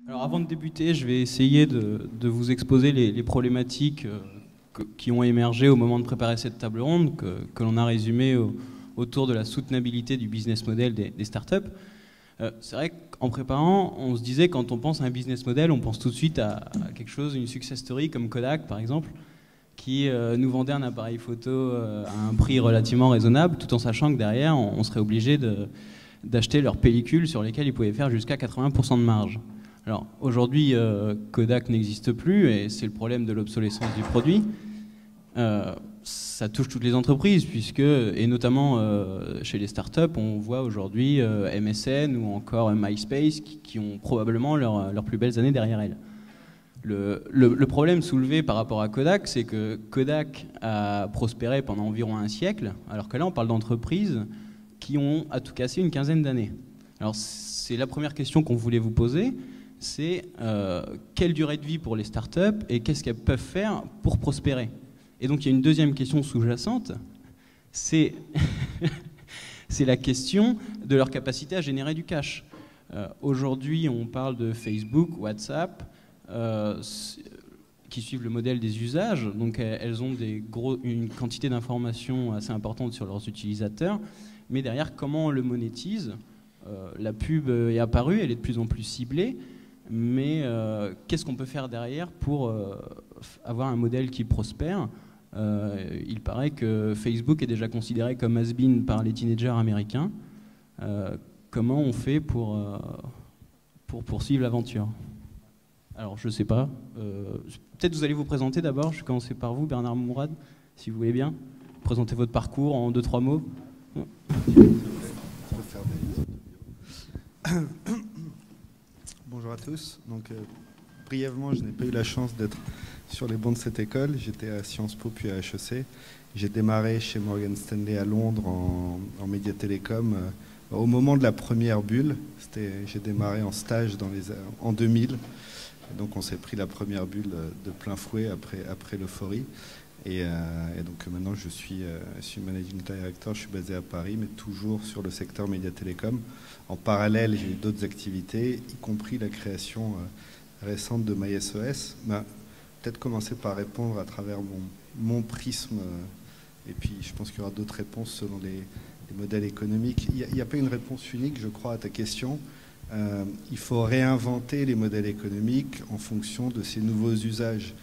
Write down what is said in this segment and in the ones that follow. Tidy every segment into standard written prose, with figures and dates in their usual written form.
Alors avant de débuter, je vais essayer de vous exposer les problématiques qui ont émergé au moment de préparer cette table ronde, que l'on a résumé autour de la soutenabilité du business model des startups. C'est vrai qu'en préparant, on se disait quand on pense à un business model, on pense tout de suite à quelque chose, une success story comme Kodak par exemple, qui nous vendait un appareil photo à un prix relativement raisonnable, tout en sachant que derrière, on serait obligé d'acheter leurs pellicules sur lesquelles ils pouvaient faire jusqu'à 80% de marge. Alors aujourd'hui, Kodak n'existe plus et c'est le problème de l'obsolescence du produit. Ça touche toutes les entreprises, puisque, et notamment chez les startups, on voit aujourd'hui MSN ou encore MySpace qui ont probablement leurs plus belles années derrière elles. Le problème soulevé par rapport à Kodak, c'est que Kodak a prospéré pendant environ un siècle, alors que là on parle d'entreprises qui ont à tout casser une quinzaine d'années. Alors c'est la première question qu'on voulait vous poser, c'est quelle durée de vie pour les startups et qu'est-ce qu'elles peuvent faire pour prospérer. Et donc il y a une deuxième question sous-jacente, c'est c'est la question de leur capacité à générer du cash. Aujourd'hui on parle de Facebook, WhatsApp, qui suivent le modèle des usages, donc elles ont une quantité d'informations assez importante sur leurs utilisateurs, mais derrière comment on le monétise, la pub est apparue, elle est de plus en plus ciblée, mais qu'est-ce qu'on peut faire derrière pour avoir un modèle qui prospère? Il paraît que Facebook est déjà considéré comme has-been par les teenagers américains. Comment on fait pour poursuivre l'aventure? Alors, je ne sais pas. Peut-être vous allez vous présenter d'abord. Je vais commencer par vous, Bernard Mourad, si vous voulez bien. Présentez votre parcours en 2-3 mots. Bonjour à tous. Donc, brièvement, je n'ai pas eu la chance d'être sur les bancs de cette école. J'étais à Sciences Po puis à HEC. J'ai démarré chez Morgan Stanley à Londres en média télécom au moment de la première bulle. J'ai démarré en stage en 2000. Donc on s'est pris la première bulle de plein fouet après l'euphorie. Et donc maintenant je suis managing director, je suis basé à Paris, mais toujours sur le secteur média télécom. En parallèle, j'ai eu d'autres activités, y compris la création récente de MySOS. Peut-être commencer par répondre à travers mon prisme, et puis je pense qu'il y aura d'autres réponses selon les modèles économiques. Il n'y a pas une réponse unique, je crois, à ta question. Il faut réinventer les modèles économiques en fonction de ces nouveaux usages.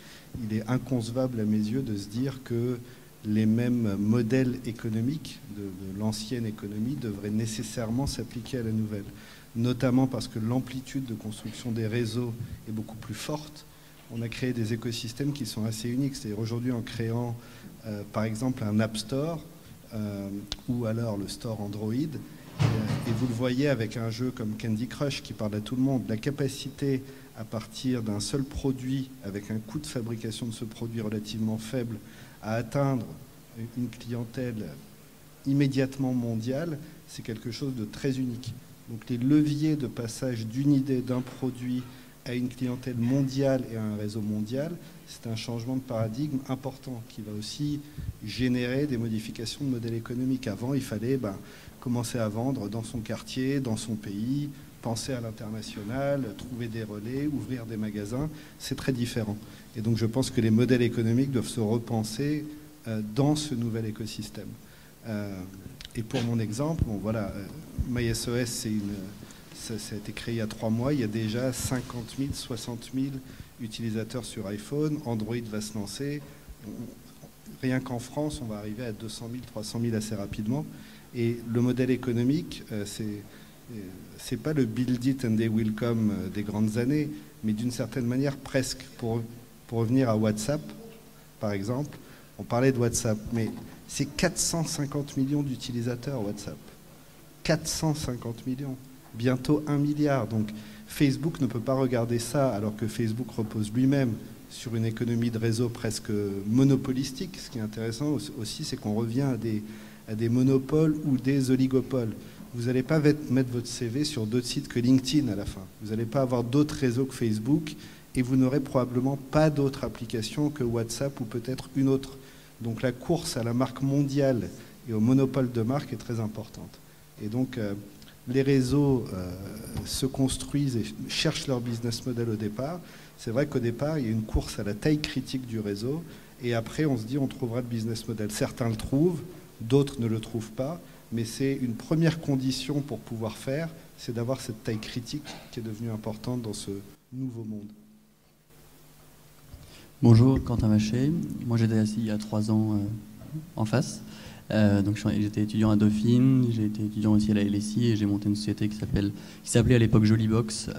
Il est inconcevable à mes yeux de se dire que les mêmes modèles économiques de l'ancienne économie devraient nécessairement s'appliquer à la nouvelle, notamment parce que l'amplitude de construction des réseaux est beaucoup plus forte. On a créé des écosystèmes qui sont assez uniques. C'est-à-dire aujourd'hui en créant par exemple un App Store ou alors le Store Android. Et vous le voyez avec un jeu comme Candy Crush qui parle à tout le monde, la capacité à partir d'un seul produit, avec un coût de fabrication de ce produit relativement faible, à atteindre une clientèle immédiatement mondiale, c'est quelque chose de très unique. Donc les leviers de passage d'une idée, d'un produit à une clientèle mondiale et à un réseau mondial, c'est un changement de paradigme important qui va aussi générer des modifications de modèle économique. Avant, il fallait commencer à vendre dans son quartier, dans son pays, penser à l'international, trouver des relais, ouvrir des magasins. C'est très différent. Et donc je pense que les modèles économiques doivent se repenser dans ce nouvel écosystème. Et pour mon exemple, MySOS, ça a été créé il y a 3 mois. Il y a déjà 50 000, 60 000 utilisateurs sur iPhone. Android va se lancer. Rien qu'en France, on va arriver à 200 000, 300 000 assez rapidement. Et le modèle économique, c'est pas le build it and they will come des grandes années, mais d'une certaine manière presque. Pour revenir à WhatsApp, par exemple, on parlait de WhatsApp, mais c'est 450 millions d'utilisateurs WhatsApp. 450 millions, bientôt 1 milliard. Donc Facebook ne peut pas regarder ça alors que Facebook repose lui-même sur une économie de réseau presque monopolistique. Ce qui est intéressant aussi, c'est qu'on revient à des monopoles ou des oligopoles. Vous n'allez pas mettre votre CV sur d'autres sites que LinkedIn à la fin. Vous n'allez pas avoir d'autres réseaux que Facebook et vous n'aurez probablement pas d'autres applications que WhatsApp ou peut-être une autre. Donc la course à la marque mondiale et au monopole de marque est très importante. Et donc les réseaux se construisent et cherchent leur business model au départ, c'est vrai qu'au départ, il y a une course à la taille critique du réseau, et après, on se dit on trouvera le business model. Certains le trouvent, d'autres ne le trouvent pas, mais c'est une première condition pour pouvoir faire, c'est d'avoir cette taille critique qui est devenue importante dans ce nouveau monde. Bonjour, Quentin Maché. Moi, j'étais assis il y a 3 ans en face. Donc j'étais étudiant à Dauphine, j'ai été étudiant aussi à la LSI et j'ai monté une société qui s'appelait à l'époque Jolibox,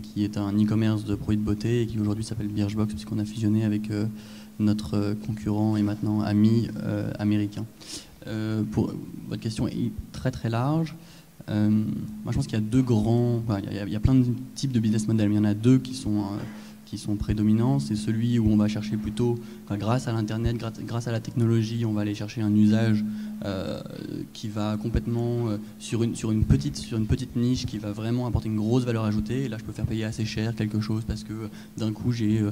qui est un e-commerce de produits de beauté et qui aujourd'hui s'appelle Birchbox puisqu'on a fusionné avec notre concurrent et maintenant ami américain. Pour votre question est très très large. Moi je pense qu'il y a deux grands, il y a plein de types de business models, mais il y en a deux qui sont prédominants. C'est celui où on va chercher plutôt, grâce à l'internet, grâce à la technologie, on va aller chercher un usage qui va complètement sur une petite niche qui va vraiment apporter une grosse valeur ajoutée. Et là, je peux faire payer assez cher quelque chose parce que d'un coup, j'ai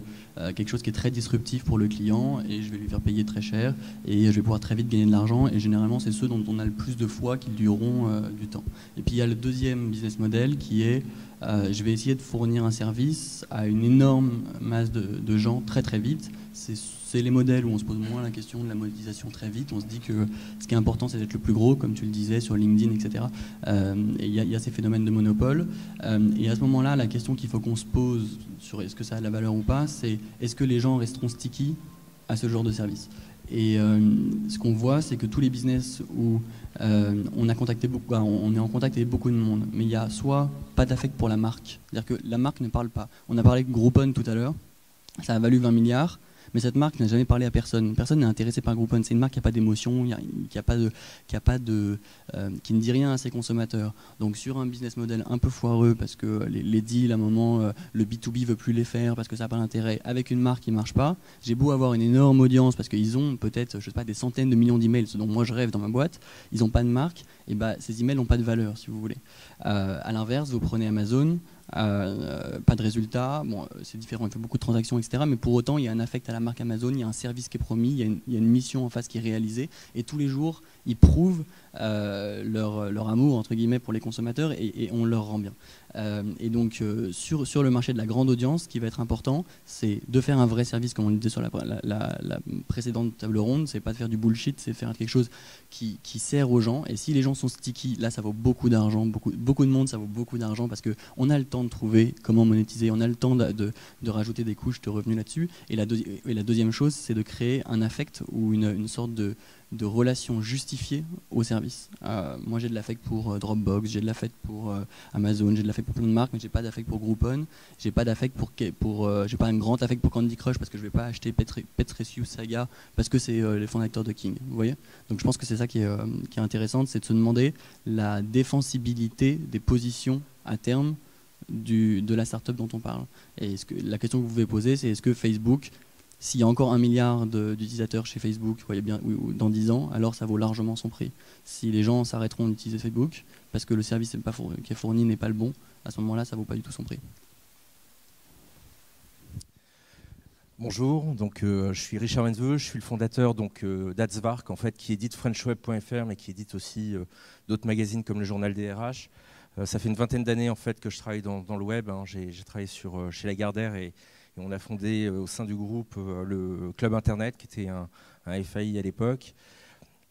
quelque chose qui est très disruptif pour le client et je vais lui faire payer très cher et je vais pouvoir très vite gagner de l'argent. Et généralement, c'est ceux dont on a le plus de foi qu'ils dureront du temps. Et puis, il y a le deuxième business model qui est je vais essayer de fournir un service à une énorme masse de gens très très vite. C'est les modèles où on se pose moins la question de la monétisation très vite. On se dit que ce qui est important, c'est d'être le plus gros, comme tu le disais, sur LinkedIn, etc. Et il y a ces phénomènes de monopole. Et à ce moment-là, la question qu'il faut qu'on se pose sur est-ce que ça a de la valeur ou pas, c'est est-ce que les gens resteront sticky à ce genre de service ? Et ce qu'on voit, c'est que tous les business où on est en contact avec beaucoup de monde, mais il y a soit pas d'affect pour la marque, c'est-à-dire que la marque ne parle pas. On a parlé de Groupon tout à l'heure, ça a valu 20 milliards, mais cette marque n'a jamais parlé à personne. Personne n'est intéressé par Groupon. C'est une marque qui n'a pas d'émotion, qui ne dit rien à ses consommateurs. Donc sur un business model un peu foireux, parce que les deals, à un moment, le B2B veut plus les faire, parce que ça n'a pas d'intérêt, avec une marque qui ne marche pas, j'ai beau avoir une énorme audience, parce qu'ils ont peut-être, je sais pas, des centaines de millions d'emails, ce dont moi je rêve dans ma boîte, ils n'ont pas de marque, et ces emails n'ont pas de valeur, si vous voulez. À l'inverse, vous prenez Amazon, pas de résultat, bon, c'est différent, il fait beaucoup de transactions, etc. Mais pour autant, il y a un affect à la marque Amazon, il y a un service qui est promis, il y a une mission en face qui est réalisée, et tous les jours, ils prouvent leur amour, entre guillemets, pour les consommateurs, et on leur rend bien. Et donc, sur le marché de la grande audience, ce qui va être important, c'est de faire un vrai service, comme on le disait sur la précédente table ronde, c'est pas de faire du bullshit, c'est faire quelque chose qui sert aux gens, et si les gens sont sticky, là, ça vaut beaucoup d'argent, beaucoup de monde, ça vaut beaucoup d'argent, parce qu'on a le temps de trouver comment monétiser, on a le temps de rajouter des couches de revenus là-dessus, et la deuxième chose, c'est de créer un affect ou une sorte de relation justifiée au service. Moi j'ai de l'affect pour Dropbox, j'ai de l'affect pour Amazon, j'ai de l'affect pour plein de marques, mais j'ai pas d'affect pour Groupon, j'ai pas d'affect j'ai pas un grand affect pour Candy Crush parce que je vais pas acheter Pet Rescue Saga parce que c'est les fondateurs de King, vous voyez. Donc je pense que c'est ça qui est intéressant, c'est de se demander la défensibilité des positions à terme de la startup dont on parle. Et la question que vous pouvez poser, c'est est-ce que Facebook, s'il y a encore 1 milliard d'utilisateurs chez Facebook, voyez bien, dans 10 ans, alors ça vaut largement son prix. Si les gens s'arrêteront d'utiliser Facebook parce que le service qui est fourni n'est pas le bon, à ce moment-là, ça ne vaut pas du tout son prix. Bonjour, donc je suis Richard Wenzeux, je suis le fondateur d'Adsvark, en fait, qui édite FrenchWeb.fr, mais qui édite aussi d'autres magazines comme le Journal des RH. Ça fait une vingtaine d'années en fait que je travaille dans le web. Hein. J'ai travaillé chez Lagardère et on a fondé au sein du groupe le Club Internet, qui était un FAI à l'époque.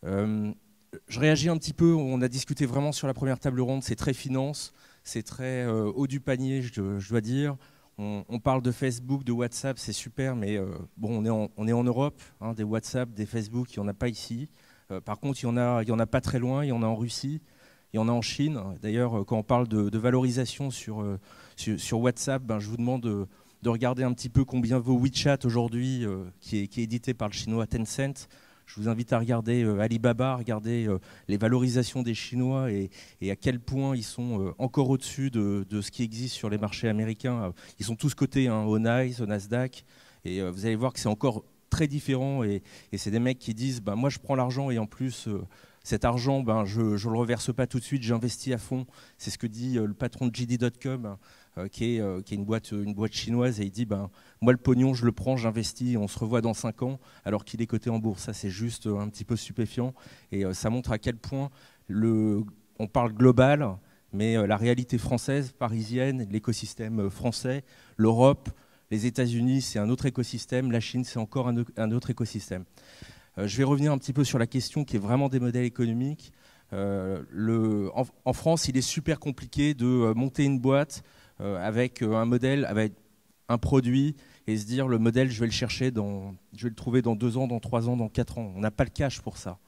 Je réagis un petit peu, on a discuté vraiment sur la première table ronde, c'est très finance, c'est très haut du panier, je dois dire. On parle de Facebook, de WhatsApp, c'est super, mais bon, on est en Europe, hein, des WhatsApp, des Facebook, il n'y en a pas ici. Par contre, il y en a pas très loin, il y en a en Russie, il y en a en Chine. D'ailleurs, quand on parle de valorisation sur WhatsApp, je vous demande de regarder un petit peu combien vaut WeChat aujourd'hui, qui est édité par le chinois Tencent. Je vous invite à regarder Alibaba, à regarder les valorisations des Chinois et à quel point ils sont encore au-dessus de ce qui existe sur les marchés américains. Ils sont tous cotés au NYSE, au Nasdaq, et vous allez voir que c'est encore très différent. Et c'est des mecs qui disent moi je prends l'argent et en plus cet argent, je ne le reverse pas tout de suite, j'investis à fond. C'est ce que dit le patron de JD.com, qui est une boîte chinoise, et il dit moi le pognon je le prends, j'investis, on se revoit dans 5 ans alors qu'il est coté en bourse. Ça c'est juste un petit peu stupéfiant et ça montre à quel point on parle global, mais la réalité française, parisienne, l'écosystème français, l'Europe, les États-Unis, c'est un autre écosystème, la Chine, c'est encore un autre écosystème. Je vais revenir un petit peu sur la question qui est vraiment des modèles économiques. En France, il est super compliqué de monter une boîte avec un modèle, avec un produit, et se dire le modèle, je vais le trouver dans 2 ans, dans 3 ans, dans 4 ans. On n'a pas le cash pour ça.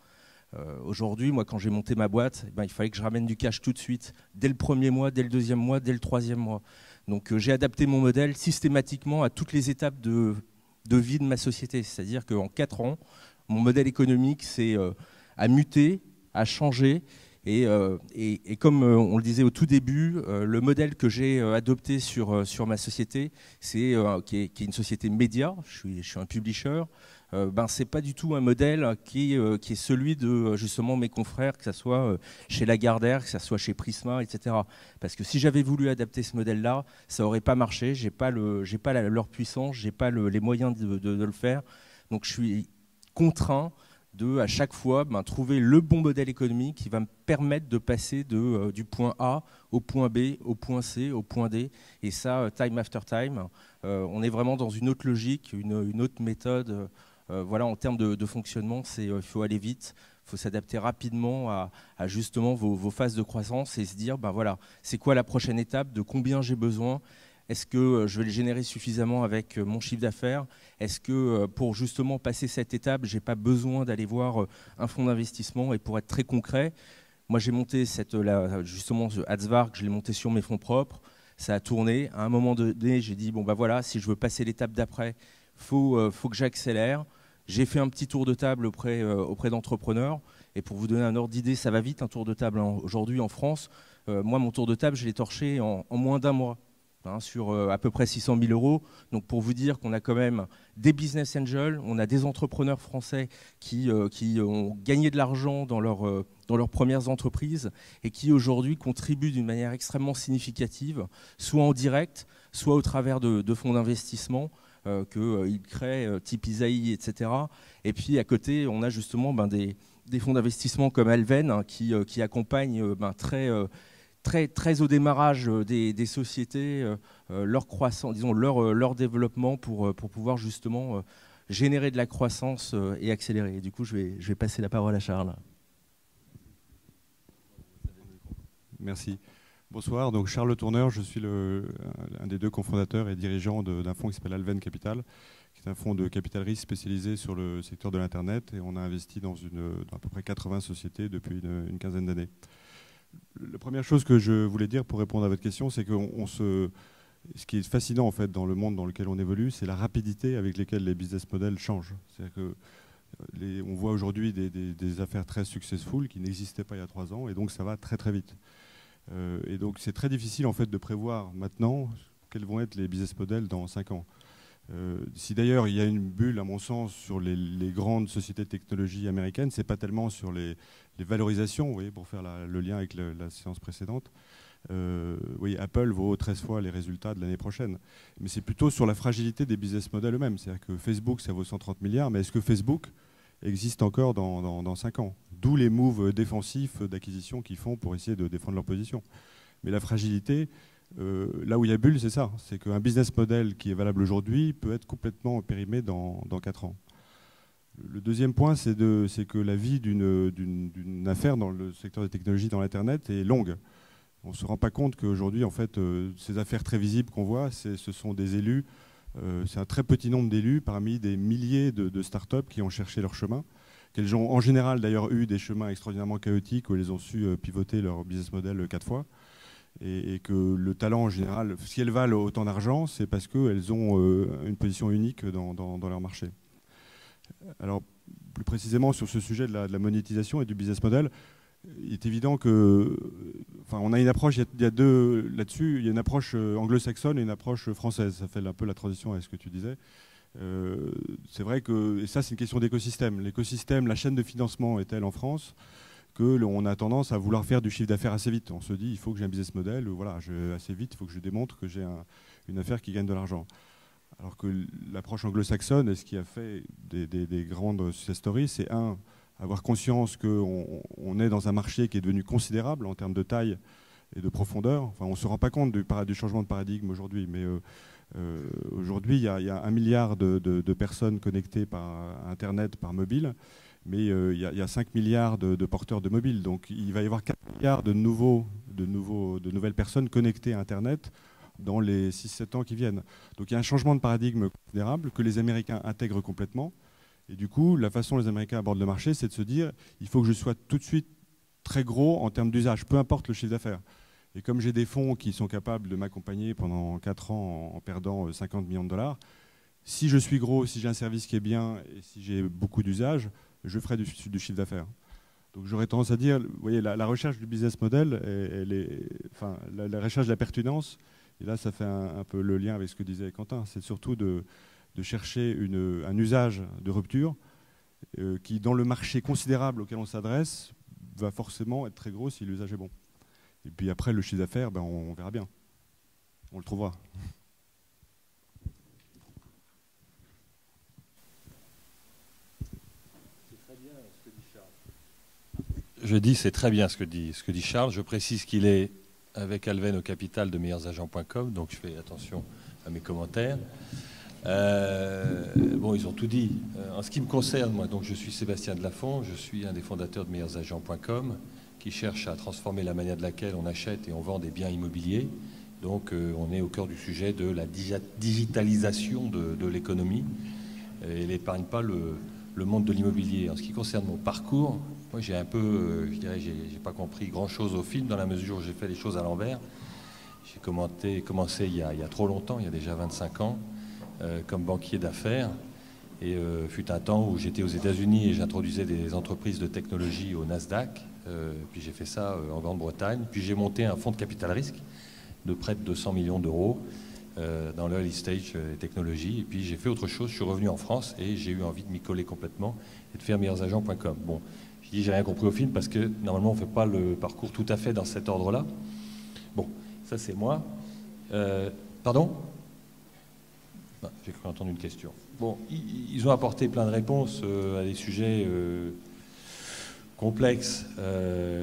Aujourd'hui, moi, quand j'ai monté ma boîte, il fallait que je ramène du cash tout de suite, dès le premier mois, dès le deuxième mois, dès le troisième mois. Donc j'ai adapté mon modèle systématiquement à toutes les étapes de vie de ma société. C'est-à-dire qu'en 4 ans, mon modèle économique a muté, a changé. Et comme on le disait au tout début, le modèle que j'ai adopté sur ma société, qui est une société média, je suis un publisher, c'est pas du tout un modèle qui est celui de justement mes confrères, que ce soit chez Lagardère, que ce soit chez Prisma, etc. Parce que si j'avais voulu adapter ce modèle-là, ça aurait pas marché. J'ai pas leur puissance, j'ai pas les moyens de le faire. Donc je suis contraint de, à chaque fois, trouver le bon modèle économique qui va me permettre de passer du point A au point B, au point C, au point D. Et ça, time after time, on est vraiment dans une autre logique, une autre méthode. Voilà, en termes de fonctionnement, il faut aller vite, il faut s'adapter rapidement à justement vos phases de croissance et se dire, voilà, c'est quoi la prochaine étape, de combien j'ai besoin. Est-ce que je vais le générer suffisamment avec mon chiffre d'affaires? Est-ce que pour justement passer cette étape, je n'ai pas besoin d'aller voir un fonds d'investissement? Et pour être très concret, moi j'ai monté justement ce Adsvark, je l'ai monté sur mes fonds propres, ça a tourné. À un moment donné, j'ai dit, voilà, si je veux passer l'étape d'après, faut que j'accélère. J'ai fait un petit tour de table auprès d'entrepreneurs. Et pour vous donner un ordre d'idée, ça va vite un tour de table. Aujourd'hui en France, moi mon tour de table, je l'ai torché en moins d'1 mois. Sur à peu près 600 000 euros. Donc pour vous dire qu'on a quand même des business angels, on a des entrepreneurs français qui ont gagné de l'argent dans leurs premières entreprises et qui aujourd'hui contribuent d'une manière extrêmement significative, soit en direct, soit au travers de fonds d'investissement qu'ils créent, type Isaïe, etc. Et puis à côté, on a justement des fonds d'investissement comme Alven qui accompagnent très au démarrage des sociétés, leur croissance, disons leur développement pour pouvoir justement générer de la croissance et accélérer. Et du coup, je vais passer la parole à Charles. Merci. Bonsoir, donc Charles Tourneur, je suis un des 2 cofondateurs et dirigeants d'un fonds qui s'appelle Alven Capital, qui est un fonds de capital risque spécialisé sur le secteur de l'Internet, et on a investi dans à peu près 80 sociétés depuis une quinzaine d'années. La première chose que je voulais dire pour répondre à votre question, c'est que ce qui est fascinant en fait dans le monde dans lequel on évolue, c'est la rapidité avec laquelle les business models changent. C'est-à-dire que on voit aujourd'hui des affaires très successful qui n'existaient pas il y a 3 ans, et donc ça va très très vite. Et donc c'est très difficile en fait de prévoir maintenant quels vont être les business models dans 5 ans. Si d'ailleurs il y a une bulle, à mon sens, sur les grandes sociétés de technologie américaines, c'est pas tellement sur les valorisations, vous voyez, pour faire le lien avec la séance précédente. Oui, Apple vaut 13 fois les résultats de l'année prochaine. Mais c'est plutôt sur la fragilité des business models eux-mêmes. C'est-à-dire que Facebook, ça vaut 130 milliards, mais est-ce que Facebook existe encore dans 5 ans? D'où les moves défensifs d'acquisition qu'ils font pour essayer de défendre leur position. Mais la fragilité, là où il y a bulle, c'est ça. C'est qu'un business model qui est valable aujourd'hui peut être complètement périmé dans 4 ans. Le deuxième point, c'est que la vie d'une affaire dans le secteur des technologies, dans l'Internet, est longue. On ne se rend pas compte qu'aujourd'hui, en fait, ces affaires très visibles qu'on voit, ce sont des élus. C'est un très petit nombre d'élus parmi des milliers de startups qui ont cherché leur chemin, qu'elles ont en général d'ailleurs eu des chemins extraordinairement chaotiques où elles ont su pivoter leur business model 4 fois. Et que le talent en général, si elles valent autant d'argent, c'est parce qu'elles ont une position unique dans leur marché. Alors, plus précisément sur ce sujet de la monétisation et du business model, il est évident que, on a une approche, il y a deux là-dessus, il y a une approche anglo-saxonne et une approche française. Ça fait un peu la transition avec ce que tu disais. C'est vrai que, et ça c'est une question d'écosystème. L'écosystème, la chaîne de financement est telle en France qu'on a tendance à vouloir faire du chiffre d'affaires assez vite. On se dit, il faut que j'ai un business model, voilà, assez vite, il faut que je démontre que j'ai une affaire qui gagne de l'argent. Alors que l'approche anglo-saxonne, et ce qui a fait des grandes success stories, c'est avoir conscience qu'on est dans un marché qui est devenu considérable en termes de taille et de profondeur. Enfin, on ne se rend pas compte du changement de paradigme aujourd'hui, mais aujourd'hui, il y a 1 milliard de personnes connectées par Internet, par mobile, mais il y a 5 milliards de porteurs de mobile. Donc il va y avoir 4 milliards de nouvelles personnes connectées à Internet dans les 6-7 ans qui viennent. Donc il y a un changement de paradigme considérable que les Américains intègrent complètement. Et du coup, la façon dont les Américains abordent le marché, c'est de se dire il faut que je sois tout de suite très gros en termes d'usage, peu importe le chiffre d'affaires. Et comme j'ai des fonds qui sont capables de m'accompagner pendant 4 ans en perdant 50 millions de dollars, si je suis gros, si j'ai un service qui est bien et si j'ai beaucoup d'usage, je ferai du chiffre d'affaires. Donc j'aurais tendance à dire, vous voyez, la recherche du business model, la recherche de la pertinence, et là ça fait un peu le lien avec ce que disait Quentin, c'est surtout de chercher un usage de rupture qui, dans le marché considérable auquel on s'adresse, va forcément être très gros si l'usage est bon. Et puis après, le chiffre d'affaires, ben, on verra bien. On le trouvera. Je dis c'est très bien ce que dit Charles. Je précise qu'il est avec Alven au capital de meilleursagents.com, donc je fais attention à mes commentaires. Bon, ils ont tout dit. En ce qui me concerne, moi, donc je suis Sébastien Delafont, je suis un des fondateurs de meilleursagents.com qui cherche à transformer la manière de laquelle on achète et on vend des biens immobiliers. Donc on est au cœur du sujet de la digitalisation de l'économie et il n'épargne pas le monde de l'immobilier. En ce qui concerne mon parcours, moi j'ai un peu, je dirais, j'ai pas compris grand-chose au film dans la mesure où j'ai fait les choses à l'envers. J'ai commencé il y a trop longtemps, il y a déjà 25 ans, comme banquier d'affaires. Et fut un temps où j'étais aux États-Unis et j'introduisais des entreprises de technologie au Nasdaq. Puis j'ai fait ça en Grande-Bretagne. Puis j'ai monté un fonds de capital risque de près de 200 millions d'euros dans l'early stage des technologies. Et puis j'ai fait autre chose. Je suis revenu en France et j'ai eu envie de m'y coller complètement et de faire meilleursagents.com. Bon, je dis j'ai rien compris au film parce que normalement on ne fait pas le parcours tout à fait dans cet ordre-là. Bon, ça c'est moi. Pardon ? J'ai cru entendre une question. Bon, ils ont apporté plein de réponses à des sujets complexes.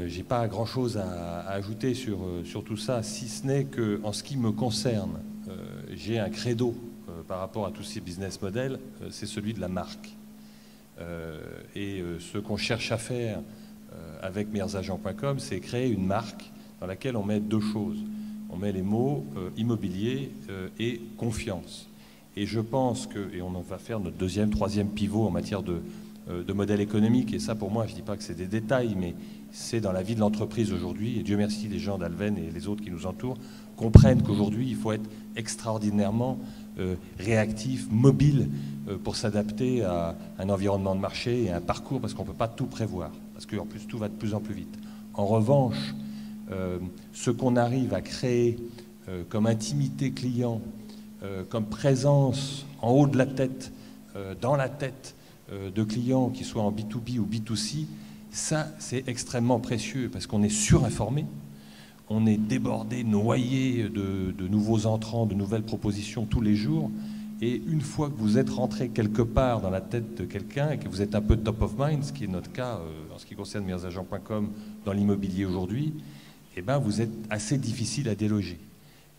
J'ai pas grand-chose à ajouter sur tout ça, si ce n'est que, en ce qui me concerne, j'ai un credo par rapport à tous ces business models, c'est celui de la marque. Et ce qu'on cherche à faire avec meilleursagents.com, c'est créer une marque dans laquelle on met deux choses. On met les mots immobilier et confiance. Et je pense que, et on va faire notre deuxième, troisième pivot en matière de modèle économique, et ça pour moi, je ne dis pas que c'est des détails, mais c'est dans la vie de l'entreprise aujourd'hui, et Dieu merci, les gens d'Alven et les autres qui nous entourent comprennent qu'aujourd'hui, il faut être extraordinairement réactif, mobile, pour s'adapter à un environnement de marché et à un parcours, parce qu'on ne peut pas tout prévoir, parce qu'en plus, tout va de plus en plus vite. En revanche, ce qu'on arrive à créer comme intimité client, comme présence en haut de la tête, dans la tête de clients, qui soient en B2B ou B2C, ça c'est extrêmement précieux parce qu'on est surinformé, on est débordé, noyé de nouveaux entrants, de nouvelles propositions tous les jours, et une fois que vous êtes rentré quelque part dans la tête de quelqu'un et que vous êtes un peu top of mind, ce qui est notre cas en ce qui concerne meilleursagents.com dans l'immobilier aujourd'hui, eh ben vous êtes assez difficile à déloger.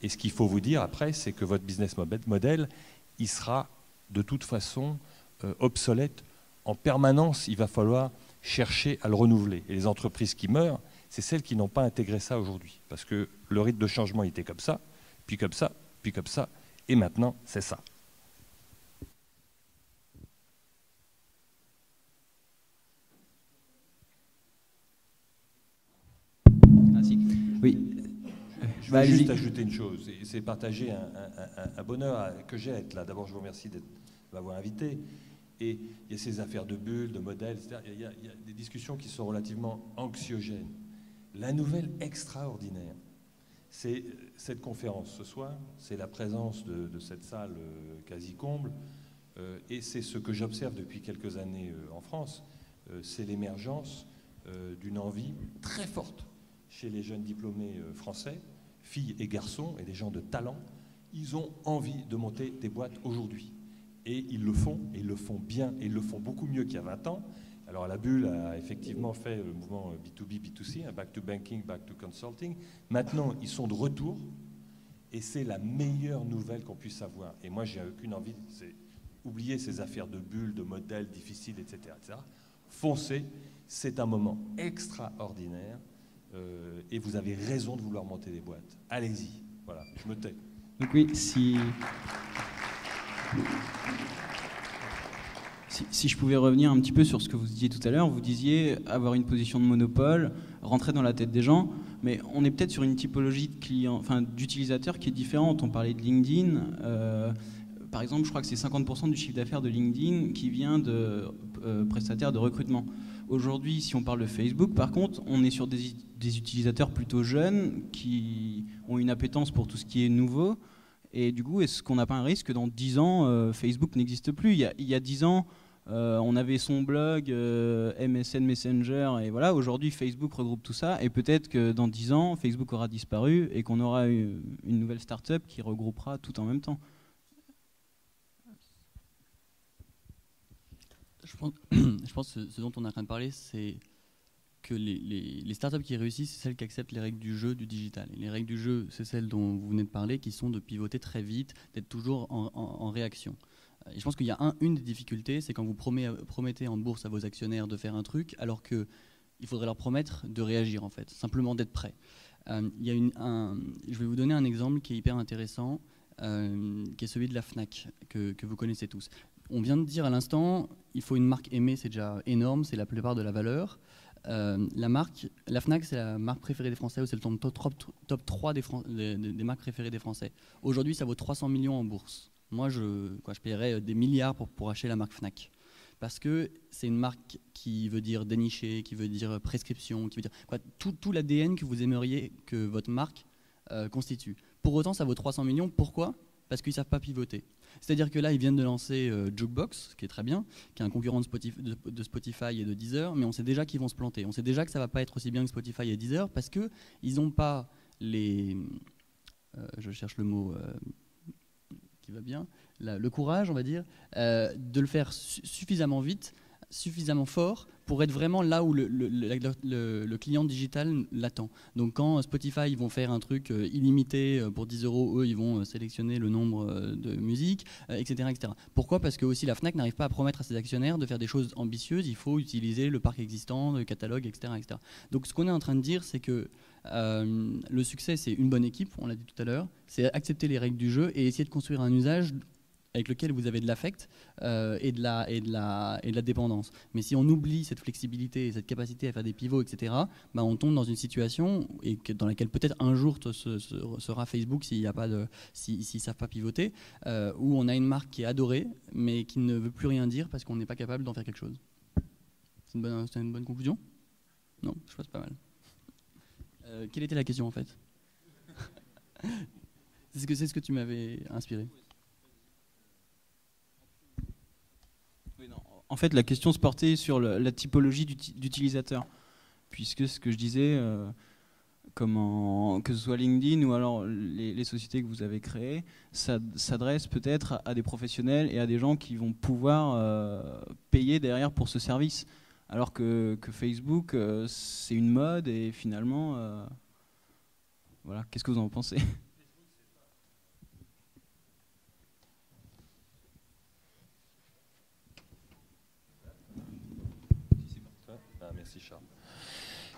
Et ce qu'il faut vous dire après, c'est que votre business model, il sera de toute façon obsolète. En permanence, il va falloir chercher à le renouveler. Et les entreprises qui meurent, c'est celles qui n'ont pas intégré ça aujourd'hui. Parce que le rythme de changement était comme ça, puis comme ça, puis comme ça, et maintenant, c'est ça. Ah si, oui. Je vais juste ajouter une chose, c'est partager un bonheur que j'ai à être là. D'abord, je vous remercie de m'avoir invité. Et il y a ces affaires de bulles, de modèles, etc. Il y a des discussions qui sont relativement anxiogènes. La nouvelle extraordinaire, c'est cette conférence ce soir, c'est la présence de cette salle quasi comble, et c'est ce que j'observe depuis quelques années en France, c'est l'émergence d'une envie très forte chez les jeunes diplômés français, filles et garçons, et des gens de talent. Ils ont envie de monter des boîtes aujourd'hui. Et ils le font bien, et ils le font beaucoup mieux qu'il y a 20 ans. Alors la bulle a effectivement fait le mouvement B2B, B2C, back to banking, back to consulting. Maintenant, ils sont de retour et c'est la meilleure nouvelle qu'on puisse avoir. Et moi, j'ai aucune envie, c'est oublier ces affaires de bulles, de modèles difficiles, etc. etc. Foncez, c'est un moment extraordinaire et vous avez raison de vouloir monter des boîtes. Allez-y, voilà, je me tais. Donc oui, si je pouvais revenir un petit peu sur ce que vous disiez tout à l'heure, vous disiez avoir une position de monopole, rentrer dans la tête des gens, mais on est peut-être sur une typologie de clients, enfin d'utilisateurs qui est différente. On parlait de LinkedIn, par exemple, je crois que c'est 50% du chiffre d'affaires de LinkedIn qui vient de prestataires de recrutement. Aujourd'hui, si on parle de Facebook, par contre, on est sur des utilisateurs plutôt jeunes qui ont une appétence pour tout ce qui est nouveau. Et du coup, est-ce qu'on n'a pas un risque que dans 10 ans, Facebook n'existe plus ? Il y a 10 ans, on avait son blog, MSN Messenger, et voilà, aujourd'hui Facebook regroupe tout ça, et peut-être que dans 10 ans, Facebook aura disparu et qu'on aura une nouvelle start-up qui regroupera tout en même temps. Je pense que ce dont on est en train de parler, c'est que les startups qui réussissent, c'est celles qui acceptent les règles du jeu du digital. Et les règles du jeu, c'est celles dont vous venez de parler, qui sont de pivoter très vite, d'être toujours en réaction. Et je pense qu'il y a une des difficultés, c'est quand vous promettez en bourse à vos actionnaires de faire un truc, alors qu'il faudrait leur promettre de réagir, en fait, simplement d'être prêt. Je vais vous donner un exemple qui est hyper intéressant, qui est celui de la Fnac, que vous connaissez tous. On vient de dire à l'instant, il faut une marque aimée, c'est déjà énorme, c'est la plupart de la valeur. La Fnac, c'est la marque préférée des Français, ou c'est le top 3 des marques préférées des Français. Aujourd'hui, ça vaut 300 millions en bourse. Moi, je paierais des milliards pour acheter la marque Fnac. Parce que c'est une marque qui veut dire dénicher, qui veut dire prescription, qui veut dire tout l'ADN que vous aimeriez que votre marque constitue. Pour autant, ça vaut 300 millions. Pourquoi ? Parce qu'ils ne savent pas pivoter. C'est-à-dire que là, ils viennent de lancer Jukebox, ce qui est très bien, qui est un concurrent de Spotify et de Deezer, mais on sait déjà qu'ils vont se planter. On sait déjà que ça ne va pas être aussi bien que Spotify et Deezer parce qu'ils n'ont pas les... je cherche le mot qui va bien. Le courage, on va dire, de le faire suffisamment vite, suffisamment fort pour être vraiment là où le client digital l'attend. Donc quand Spotify ils vont faire un truc illimité pour 10 €, eux ils vont sélectionner le nombre de musiques, etc., etc. Pourquoi ? Parce que aussi la Fnac n'arrive pas à promettre à ses actionnaires de faire des choses ambitieuses, il faut utiliser le parc existant, le catalogue, etc., etc. Donc ce qu'on est en train de dire, c'est que le succès c'est une bonne équipe, on l'a dit tout à l'heure, c'est accepter les règles du jeu et essayer de construire un usage avec lequel vous avez de l'affect et de la dépendance. Mais si on oublie cette flexibilité et cette capacité à faire des pivots, etc., bah on tombe dans une situation dans laquelle peut-être un jour sera Facebook s'ils ne savent pas pivoter, où on a une marque qui est adorée, mais qui ne veut plus rien dire parce qu'on n'est pas capable d'en faire quelque chose. C'est une bonne conclusion ? Non, je pense pas mal. Quelle était la question en fait ? C'est ce que tu m'avais inspiré. En fait, la question se portait sur la typologie d'utilisateur, puisque ce que je disais, que ce soit LinkedIn ou alors les sociétés que vous avez créées, ça s'adresse peut-être à des professionnels et à des gens qui vont pouvoir payer derrière pour ce service, alors que Facebook, c'est une mode et finalement, voilà. Qu'est-ce que vous en pensez ? Merci Charles.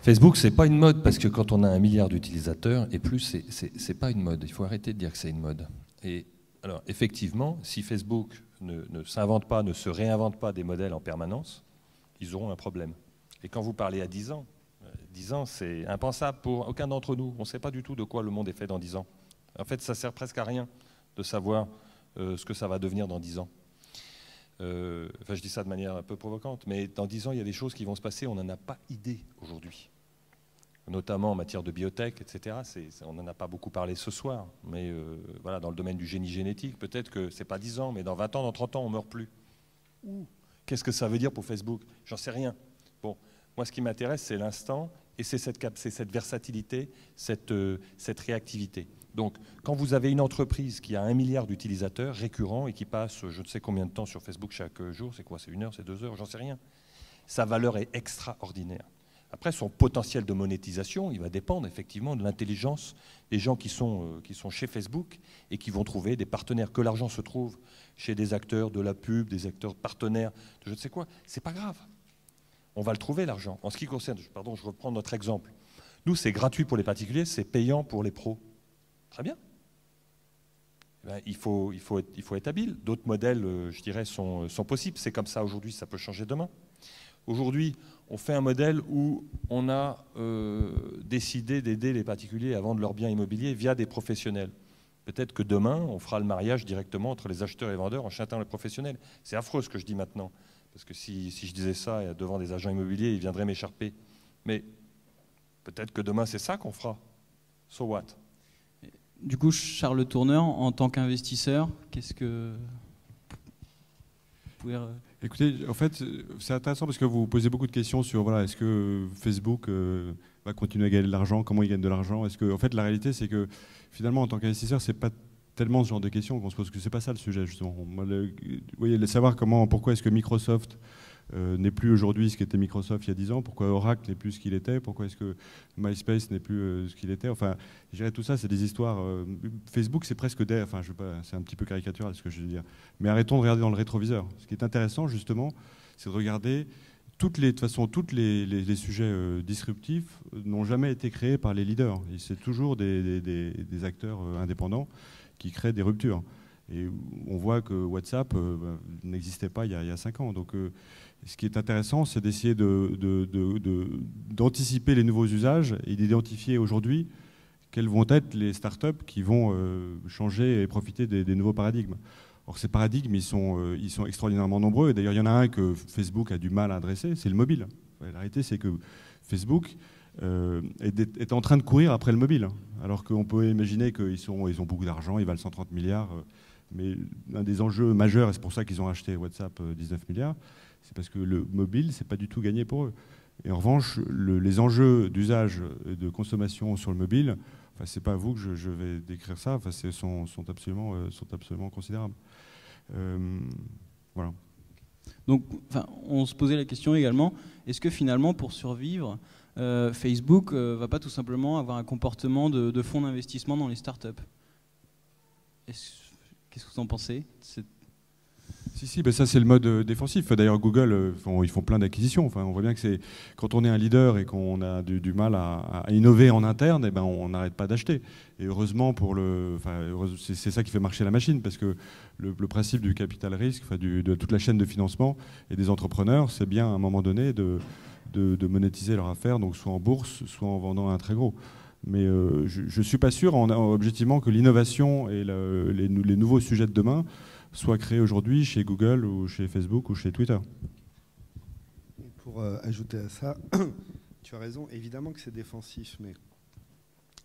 Facebook, c'est pas une mode parce que quand on a 1 milliard d'utilisateurs et plus, c'est pas une mode. Il faut arrêter de dire que c'est une mode. Et alors, effectivement, si Facebook ne s'invente pas, ne se réinvente pas des modèles en permanence, ils auront un problème. Et quand vous parlez à 10 ans, 10 ans, c'est impensable pour aucun d'entre nous. On ne sait pas du tout de quoi le monde est fait dans 10 ans. En fait, ça sert presque à rien de savoir ce que ça va devenir dans 10 ans. Enfin, je dis ça de manière un peu provocante, mais dans 10 ans, il y a des choses qui vont se passer, on n'en a pas idée aujourd'hui. Notamment en matière de biotech, etc. On n'en a pas beaucoup parlé ce soir, mais voilà, dans le domaine du génie génétique, peut-être que c'est pas 10 ans, mais dans 20 ans, dans 30 ans, on ne meurt plus. Qu'est-ce que ça veut dire pour Facebook ? J'en sais rien. Bon, moi, ce qui m'intéresse, c'est l'instant, et c'est cette versatilité, cette réactivité. Donc, quand vous avez une entreprise qui a 1 milliard d'utilisateurs récurrents et qui passe je ne sais combien de temps sur Facebook chaque jour, c'est quoi ? C'est 1 heure, c'est 2 heures, j'en sais rien. Sa valeur est extraordinaire. Après, son potentiel de monétisation, il va dépendre effectivement de l'intelligence des gens qui sont chez Facebook et qui vont trouver des partenaires. Que l'argent se trouve chez des acteurs de la pub, des acteurs partenaires, de je ne sais quoi, c'est pas grave. On va le trouver, l'argent. En ce qui concerne, pardon, je reprends notre exemple. Nous, c'est gratuit pour les particuliers, c'est payant pour les pros. Très bien. Eh bien, il faut être habile. D'autres modèles, je dirais, sont possibles. C'est comme ça aujourd'hui, ça peut changer demain. Aujourd'hui, on fait un modèle où on a décidé d'aider les particuliers à vendre leurs biens immobiliers via des professionnels. Peut-être que demain, on fera le mariage directement entre les acheteurs et les vendeurs en chantant les professionnels. C'est affreux ce que je dis maintenant, parce que si je disais ça devant des agents immobiliers, ils viendraient m'écharper. Mais peut-être que demain, c'est ça qu'on fera. So what? Du coup, Charles Tourneur, en tant qu'investisseur, qu'est-ce que... Vous pouvez... Écoutez, en fait, c'est intéressant parce que vous posez beaucoup de questions sur voilà, est-ce que Facebook va continuer à gagner de l'argent, comment il gagne de l'argent. Est-ce que, en fait, la réalité, c'est que finalement, en tant qu'investisseur, c'est pas tellement ce genre de questions qu'on se pose, que c'est pas ça le sujet justement. Moi, vous voyez, savoir pourquoi est-ce que Microsoft n'est plus aujourd'hui ce qu'était Microsoft il y a 10 ans, pourquoi Oracle n'est plus ce qu'il était, pourquoi est-ce que MySpace n'est plus ce qu'il était. Enfin, je dirais tout ça, c'est des histoires. Facebook, c'est presque enfin, c'est un petit peu caricatural ce que je veux dire. Mais arrêtons de regarder dans le rétroviseur. Ce qui est intéressant justement, c'est de regarder de toute façon, tous les sujets disruptifs n'ont jamais été créés par les leaders. C'est toujours des acteurs indépendants qui créent des ruptures. Et on voit que WhatsApp n'existait pas il y a 5 ans. Donc, ce qui est intéressant, c'est d'essayer d'anticiper les nouveaux usages et d'identifier aujourd'hui quelles vont être les startups qui vont changer et profiter des nouveaux paradigmes. Or, ces paradigmes, ils sont extraordinairement nombreux. Et d'ailleurs, il y en a un que Facebook a du mal à adresser, c'est le mobile. La réalité, c'est que Facebook est en train de courir après le mobile. Alors qu'on peut imaginer qu'ils ont beaucoup d'argent, ils valent 130 milliards. Mais un des enjeux majeurs, et c'est pour ça qu'ils ont acheté WhatsApp 19 milliards, c'est parce que le mobile, c'est pas du tout gagné pour eux. Et en revanche, les enjeux d'usage et de consommation sur le mobile, enfin, c'est pas à vous que je vais décrire ça, enfin, sont absolument considérables. Voilà. Donc, enfin, on se posait la question également, est-ce que finalement, pour survivre, Facebook va pas tout simplement avoir un comportement de fonds d'investissement dans les startups? Qu'est-ce que vous en pensez? Si, ben ça c'est le mode défensif. D'ailleurs Google, ils font plein d'acquisitions. Enfin, on voit bien que c'est quand on est un leader et qu'on a du mal à innover en interne, et ben on n'arrête pas d'acheter. Et heureusement c'est ça qui fait marcher la machine, parce que le principe du capital risque, de toute la chaîne de financement et des entrepreneurs, c'est bien à un moment donné de monétiser leur affaire, donc soit en bourse, soit en vendant un très gros. Mais je ne suis pas sûr, objectivement, que l'innovation et les nouveaux sujets de demain soient créés aujourd'hui chez Google ou chez Facebook ou chez Twitter. Et pour ajouter à ça, tu as raison, évidemment que c'est défensif, mais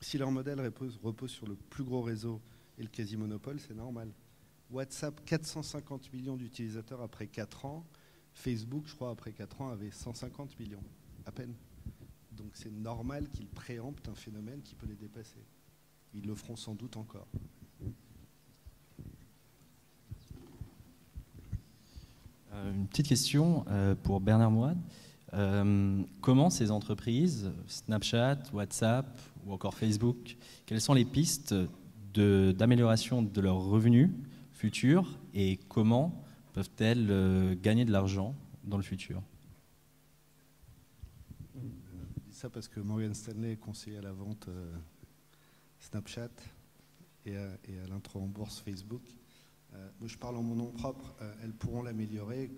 si leur modèle repose sur le plus gros réseau et le quasi-monopole, c'est normal. WhatsApp, 450 millions d'utilisateurs après 4 ans. Facebook, je crois, après 4 ans, avait 150 millions, à peine. Donc c'est normal qu'ils préemptent un phénomène qui peut les dépasser. Ils le feront sans doute encore. Une petite question pour Bernard Mourad. Comment ces entreprises, Snapchat, WhatsApp ou encore Facebook, quelles sont les pistes d'amélioration de leurs revenus futurs et comment peuvent-elles gagner de l'argent dans le futur? Ça parce que Morgan Stanley est conseiller à la vente Snapchat et à l'intro en bourse Facebook. Moi, je parle en mon nom propre. Elles pourront l'améliorer,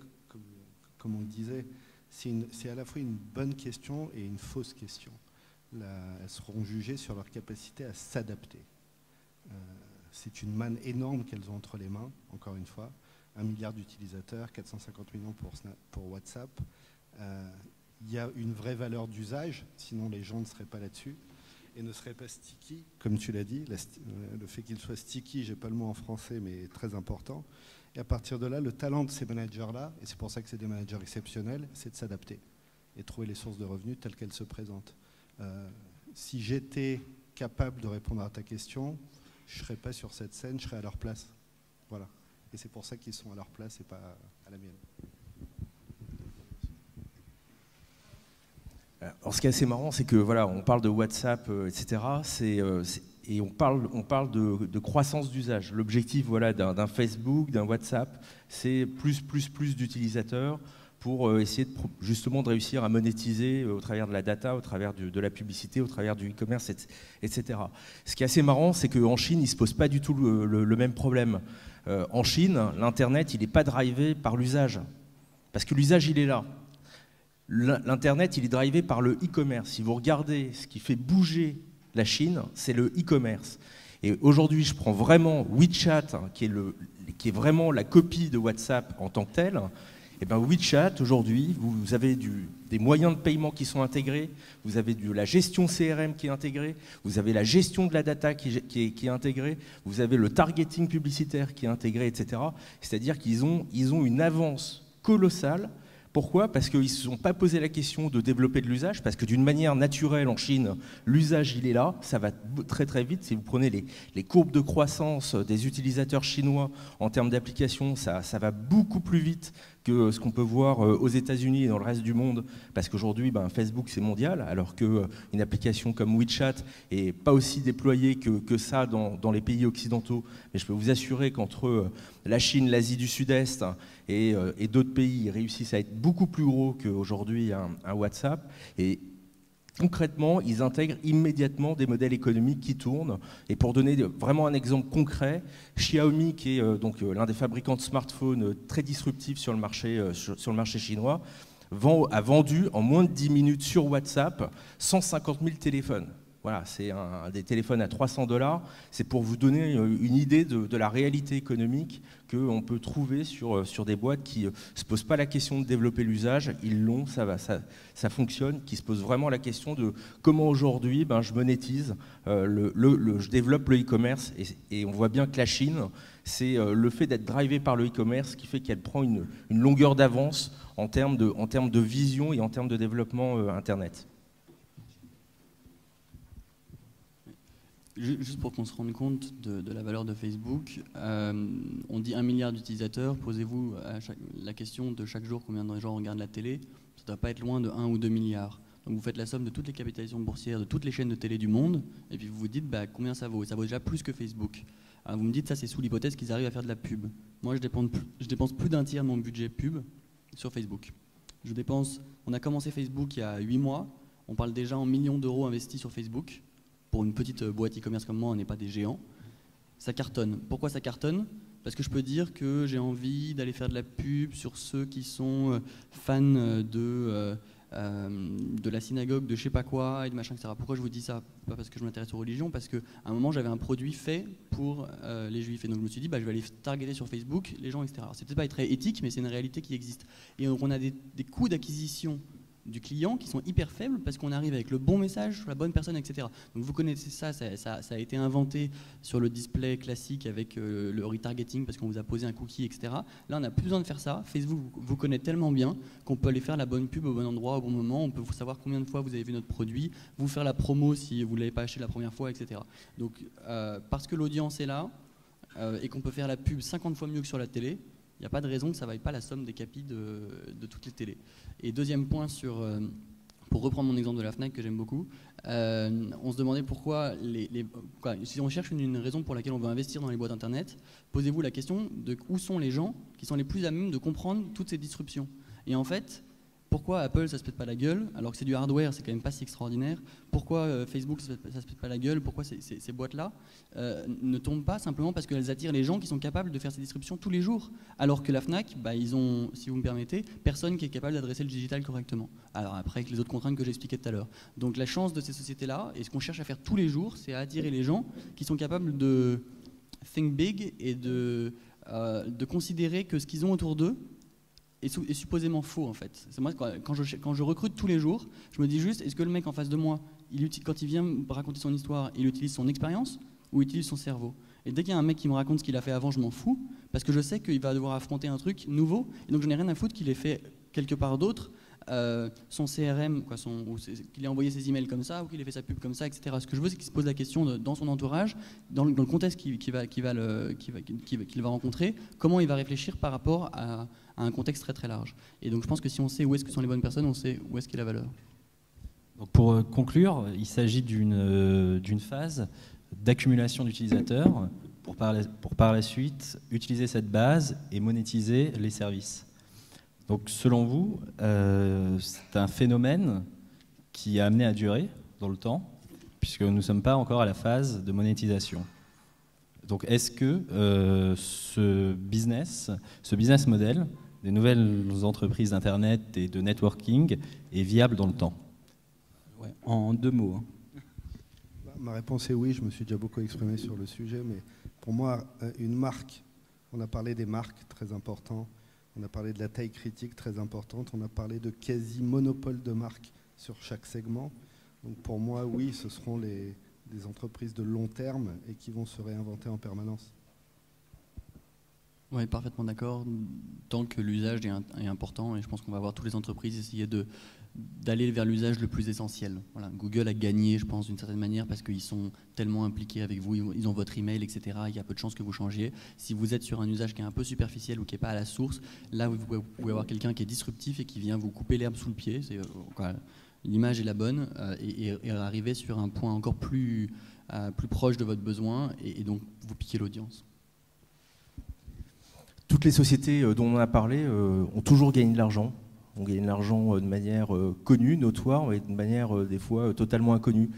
comme on le disait. C'est à la fois une bonne question et une fausse question. Elles seront jugées sur leur capacité à s'adapter. C'est une manne énorme qu'elles ont entre les mains, encore une fois. 1 milliard d'utilisateurs, 450 millions pour WhatsApp. Il y a une vraie valeur d'usage, sinon les gens ne seraient pas là-dessus et ne seraient pas sticky, comme tu l'as dit. Le fait qu'ils soient sticky, j'ai pas le mot en français, mais très important. Et à partir de là, le talent de ces managers-là, et c'est pour ça que c'est des managers exceptionnels, c'est de s'adapter et de trouver les sources de revenus telles qu'elles se présentent. Si j'étais capable de répondre à ta question, je ne serais pas sur cette scène, je serais à leur place. Voilà. Et c'est pour ça qu'ils sont à leur place et pas à la mienne. Alors, ce qui est assez marrant, c'est que voilà, on parle de WhatsApp, etc. Et on parle de croissance d'usage. L'objectif voilà, d'un Facebook, d'un WhatsApp, c'est plus d'utilisateurs pour essayer justement de réussir à monétiser au travers de la data, au travers de la publicité, au travers du e-commerce, etc. Ce qui est assez marrant, c'est qu'en Chine, ils ne se posent pas du tout le même problème. En Chine, l'Internet, il n'est pas drivé par l'usage, parce que l'usage, il est là. L'Internet, il est drivé par le e-commerce. Si vous regardez ce qui fait bouger la Chine, c'est le e-commerce. Et aujourd'hui, je prends vraiment WeChat, qui est vraiment la copie de WhatsApp en tant que tel. Et bien WeChat, aujourd'hui, vous avez des moyens de paiement qui sont intégrés, vous avez de la gestion CRM qui est intégrée, vous avez la gestion de la data qui est intégrée, vous avez le targeting publicitaire qui est intégré, etc. C'est-à-dire qu'ils ont une avance colossale. Pourquoi? Parce qu'ils ne se sont pas posé la question de développer de l'usage, parce que d'une manière naturelle en Chine, l'usage il est là, ça va très très vite. Si vous prenez les courbes de croissance des utilisateurs chinois en termes d'applications, ça va beaucoup plus vite que ce qu'on peut voir aux États-Unis et dans le reste du monde, parce qu'aujourd'hui Facebook c'est mondial, alors qu'une application comme WeChat n'est pas aussi déployée que ça dans les pays occidentaux. Mais je peux vous assurer qu'entre la Chine, l'Asie du Sud-Est et d'autres pays, ils réussissent à être beaucoup plus gros qu'aujourd'hui un WhatsApp. Et concrètement, ils intègrent immédiatement des modèles économiques qui tournent. Et pour donner vraiment un exemple concret, Xiaomi, qui est donc l'un des fabricants de smartphones très disruptifs sur le marché chinois, a vendu en moins de 10 minutes sur WhatsApp 150 000 téléphones. Voilà, c'est des téléphones à 300 $. C'est pour vous donner une idée de la réalité économique qu'on peut trouver sur des boîtes qui ne se posent pas la question de développer l'usage, ils l'ont, ça fonctionne, qui se posent vraiment la question de comment aujourd'hui je monétise, je développe le e-commerce. Et on voit bien que la Chine, c'est le fait d'être drivé par le e-commerce qui fait qu'elle prend une longueur d'avance en termes de vision et en termes de développement Internet. Juste pour qu'on se rende compte de la valeur de Facebook, on dit 1 milliard d'utilisateurs. Posez-vous la question de chaque jour combien de gens regardent la télé. Ça ne doit pas être loin de 1 ou 2 milliards. Donc vous faites la somme de toutes les capitalisations boursières, de toutes les chaînes de télé du monde, et puis vous vous dites combien ça vaut. Et ça vaut déjà plus que Facebook. Alors vous me dites ça c'est sous l'hypothèse qu'ils arrivent à faire de la pub. Moi je dépense plus d'un tiers de mon budget pub sur Facebook. On a commencé Facebook il y a 8 mois. On parle déjà en millions d'euros investis sur Facebook. Pour une petite boîte e-commerce comme moi, on n'est pas des géants. Ça cartonne. Pourquoi ça cartonne? Parce que je peux dire que j'ai envie d'aller faire de la pub sur ceux qui sont fans de la synagogue, de je sais pas quoi, et de machin, etc. Pourquoi je vous dis ça? Pas parce que je m'intéresse aux religions, parce qu'à un moment j'avais un produit fait pour les juifs. Et donc je me suis dit, je vais aller targeter sur Facebook les gens, etc. C'est peut-être pas très éthique, mais c'est une réalité qui existe. Et donc on a des coûts d'acquisition du client qui sont hyper faibles parce qu'on arrive avec le bon message sur la bonne personne, etc. Donc vous connaissez ça a été inventé sur le display classique avec le retargeting parce qu'on vous a posé un cookie, etc. Là on n'a plus besoin de faire ça. Facebook vous connaît tellement bien qu'on peut aller faire la bonne pub au bon endroit, au bon moment. On peut vous savoir combien de fois vous avez vu notre produit, vous faire la promo si vous ne l'avez pas acheté la première fois, etc. Donc parce que l'audience est là et qu'on peut faire la pub 50 fois mieux que sur la télé, il n'y a pas de raison que ça ne vaille pas la somme des capis de toutes les télés. Et deuxième point, pour reprendre mon exemple de la Fnac que j'aime beaucoup, on se demandait pourquoi, si on cherche une raison pour laquelle on veut investir dans les boîtes internet, posez-vous la question de où sont les gens qui sont les plus à même de comprendre toutes ces disruptions. Et en fait, pourquoi Apple ça se pète pas la gueule alors que c'est du hardware, c'est quand même pas si extraordinaire? Pourquoi Facebook ça se pète pas la gueule? Pourquoi ces boîtes-là ne tombent pas simplement parce qu'elles attirent les gens qui sont capables de faire ces distributions tous les jours? Alors que la Fnac, ils ont, si vous me permettez, personne qui est capable d'adresser le digital correctement. Alors après avec les autres contraintes que j'expliquais tout à l'heure. Donc la chance de ces sociétés-là, et ce qu'on cherche à faire tous les jours, c'est à attirer les gens qui sont capables de think big et de considérer que ce qu'ils ont autour d'eux est supposément faux en fait. C'est moi quand je recrute tous les jours, je me dis juste est-ce que le mec en face de moi, quand il vient me raconter son histoire, il utilise son expérience ou il utilise son cerveau? Et dès qu'il y a un mec qui me raconte ce qu'il a fait avant, je m'en fous parce que je sais qu'il va devoir affronter un truc nouveau et donc je n'ai rien à foutre qu'il ait fait quelque part d'autre. Son CRM, qu'il ait envoyé ses emails comme ça ou qu'il ait fait sa pub comme ça, etc. Ce que je veux, c'est qu'il se pose la question dans son entourage, dans le contexte qu'il va rencontrer, comment il va réfléchir par rapport à un contexte très très large. Et donc je pense que si on sait où est-ce que sont les bonnes personnes, on sait où est-ce qu'est la valeur. Donc pour conclure, il s'agit d'une phase d'accumulation d'utilisateurs pour par la suite utiliser cette base et monétiser les services. Donc selon vous, c'est un phénomène qui est amené à durer dans le temps, puisque nous ne sommes pas encore à la phase de monétisation. Donc est-ce que ce business model des nouvelles entreprises d'Internet et de networking est viable dans le temps? Ouais, en 2 mots. Ma réponse est oui, je me suis déjà beaucoup exprimé sur le sujet, mais pour moi, une marque, on a parlé des marques, très important, on a parlé de la taille critique, très importante, on a parlé de quasi-monopole de marques sur chaque segment. Donc pour moi, oui, ce seront des entreprises de long terme et qui vont se réinventer en permanence. Oui, parfaitement d'accord. Tant que l'usage est important, et je pense qu'on va voir toutes les entreprises essayer d'aller vers l'usage le plus essentiel. Voilà. Google a gagné, je pense, d'une certaine manière, parce qu'ils sont tellement impliqués avec vous, ils ont votre email, etc. Il y a peu de chances que vous changiez. Si vous êtes sur un usage qui est un peu superficiel ou qui n'est pas à la source, là, vous pouvez avoir quelqu'un qui est disruptif et qui vient vous couper l'herbe sous le pied. L'image est la bonne et arriver sur un point encore plus proche de votre besoin et donc vous piquer l'audience. Toutes les sociétés dont on a parlé ont toujours gagné de l'argent. On gagne de l'argent de manière connue, notoire, et de manière des fois totalement inconnue.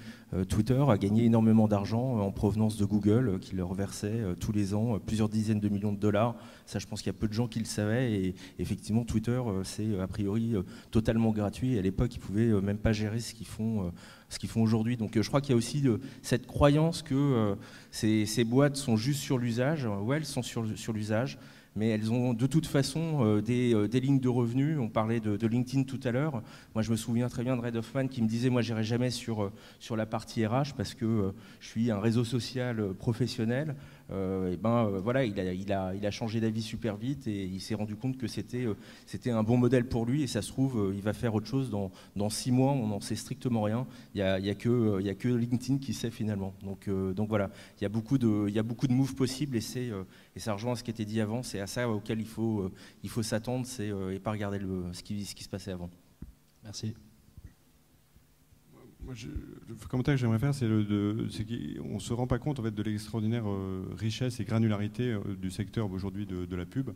Twitter a gagné énormément d'argent en provenance de Google, qui leur versait tous les ans plusieurs dizaines de millions de dollars. Ça, je pense qu'il y a peu de gens qui le savaient. Et effectivement, Twitter, c'est a priori totalement gratuit. Et à l'époque, ils ne pouvaient même pas gérer ce qu'ils font aujourd'hui. Donc je crois qu'il y a aussi cette croyance que ces boîtes sont juste sur l'usage. Ouais, elles sont sur l'usage. Mais elles ont de toute façon des lignes de revenus. On parlait de LinkedIn tout à l'heure. Moi, je me souviens très bien de Reid Hoffman qui me disait « Moi, j'irai jamais sur la partie RH parce que je suis un réseau social professionnel. » Voilà, il a changé d'avis super vite et il s'est rendu compte que c'était un bon modèle pour lui. Et ça se trouve, il va faire autre chose dans 6 mois. On n'en sait strictement rien. Il y a que LinkedIn qui sait finalement. Donc voilà, il y a beaucoup de moves possibles et ça rejoint ce qui était dit avant. C'est à ça auquel il faut s'attendre et pas regarder ce qui se passait avant. Merci. Moi, le commentaire que j'aimerais faire, c'est qu'on ne se rend pas compte en fait, de l'extraordinaire richesse et granularité du secteur aujourd'hui de la pub.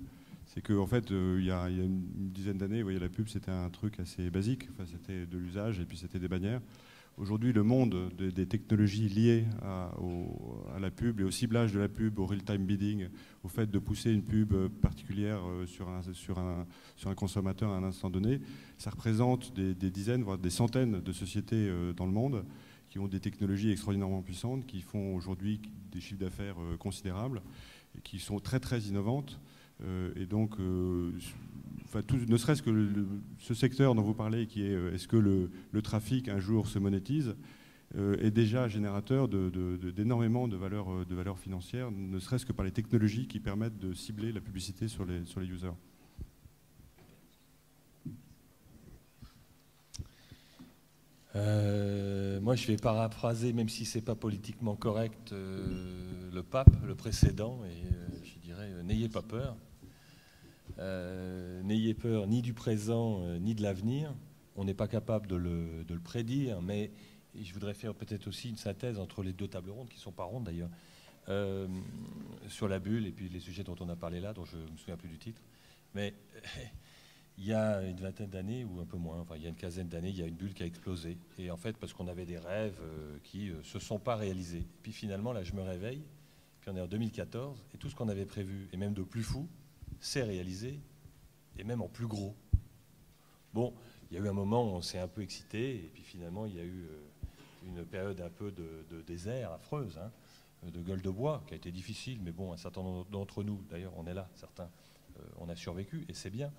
C'est qu'en fait, il y a une dizaine d'années, la pub, c'était un truc assez basique. Enfin, c'était de l'usage et puis c'était des bannières. Aujourd'hui, le monde des technologies liées à la pub et au ciblage de la pub, au real-time bidding, au fait de pousser une pub particulière sur un consommateur à un instant donné, ça représente des dizaines, voire des centaines de sociétés dans le monde qui ont des technologies extraordinairement puissantes, qui font aujourd'hui des chiffres d'affaires considérables et qui sont très très innovantes. Et donc, ne serait-ce que ce secteur dont vous parlez, qui est est-ce que le trafic un jour se monétise, est déjà générateur d'énormément de valeurs financières, ne serait-ce que par les technologies qui permettent de cibler la publicité sur les users. Moi, je vais paraphraser, même si ce n'est pas politiquement correct, le pape, le précédent, et je dirais, n'ayez pas peur. N'ayez peur ni du présent ni de l'avenir. On n'est pas capable de le prédire, mais je voudrais faire peut-être aussi une synthèse entre les 2 tables rondes, qui ne sont pas rondes d'ailleurs, sur la bulle et puis les sujets dont on a parlé là, dont je ne me souviens plus du titre. Mais il y a une vingtaine d'années, ou un peu moins, enfin il y a une quinzaine d'années, il y a une bulle qui a explosé. Et en fait, parce qu'on avait des rêves qui ne se sont pas réalisés. Et puis finalement, là, je me réveille, puis on est en 2014, et tout ce qu'on avait prévu, et même de plus fou, s'est réalisé, et même en plus gros. Bon, il y a eu un moment où on s'est un peu excité, et puis finalement, il y a eu une période un peu de désert affreuse, hein, de gueule de bois, qui a été difficile, mais bon, un certain nombre d'entre nous, d'ailleurs, on est là, certains, on a survécu, et c'est bien.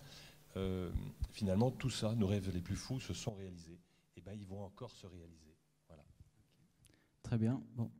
Finalement, tout ça, nos rêves les plus fous se sont réalisés. Et bien, ils vont encore se réaliser. Voilà. Très bien. Bon.